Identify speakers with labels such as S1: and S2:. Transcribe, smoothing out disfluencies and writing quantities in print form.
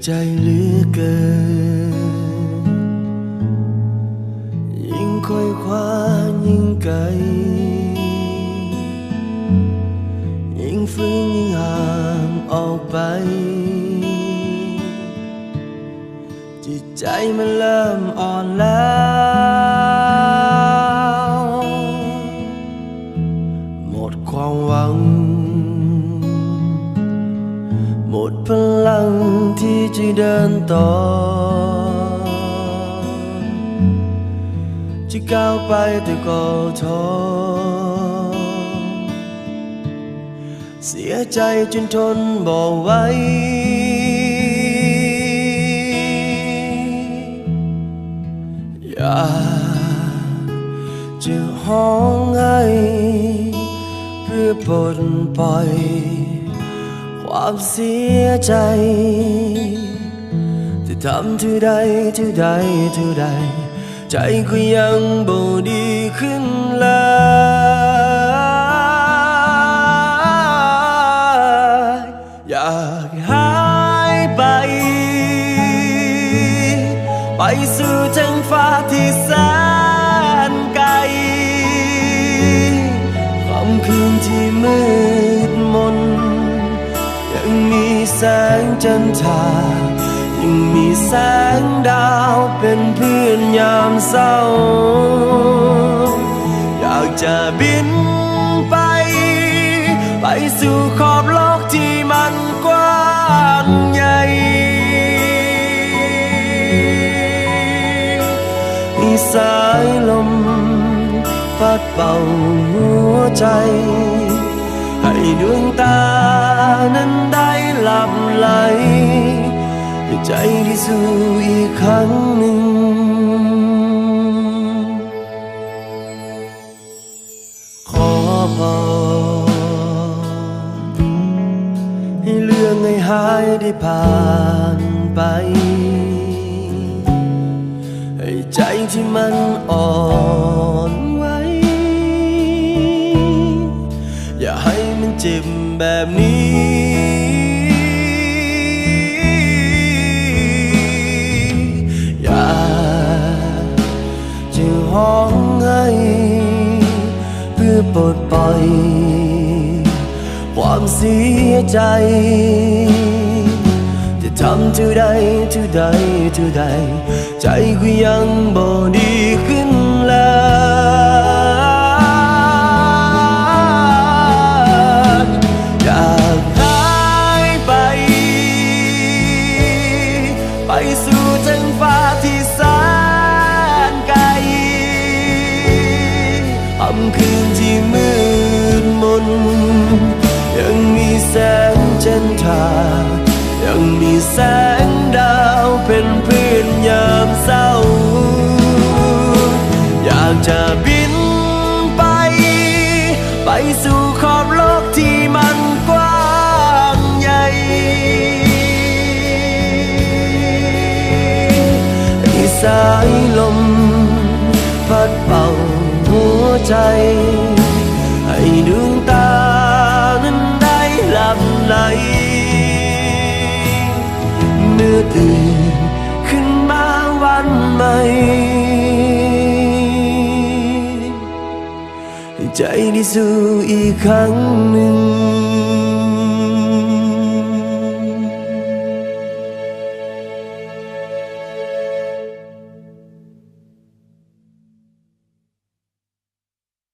S1: ใจเหลือเกินยิ่งค่อยคว้ายิ่งไกลยิ่งฝืนยิ่งห่างออกไปจิตใจมันเริ่มอ่อนแล้วหมดความหวังหมดพลังที่จะเดินต่อจะก้าวไปแต่ก็ท้อเสียใจจนทนบ่ไหวอยากจะห้องให้เพื่อปลดปล่อยความเสียใจจะทำเท่าใดใจก็ยังบ่ดีขึ้นเลยอยากหายไปสู่จังฟ้าที่แสนไกลค่ำคืนที่มืดมนยังมีแสงจันทรายังมีแสงดาวเป็นเพื่อนยามเศร้าอยากจะบินไปสู่ขอบโลกที่มันกว้างใหญ่มีสายลมพัดเป่าหัวใจให้ดวงตานั้นได้หลับไหลให้ใจได้สู้อีกครั้งหนึ่งขอพรให้เรื่องให้หายได้ผ่านไปให้ใจที่มันอ่อนไหวอย่าให้มันเจ็บแบบนี้อยากจะห้องให้เพื่อปลดปล่อยความเสียใจจะทำเท่าใดใจก็ยังบ่ดีขึ้นเลยอยากหายไปสู่จังฟ้าที่แสนไกลค่ำคืนที่มืดมนยังมีแสงจันทรายังมีแสงดาวเป็นเพื่อนยามเศร้าอยากจะบินไปสู่ขอบโลกที่มันกว้างใหญ่ให้สายลมพัดเป่าหัวใจให้ดวงตานั้นได้หลับไหลเมื่อตื่นขึ้นมาวันใหม่ใจได้สู้อีกครั้งหนึ่ง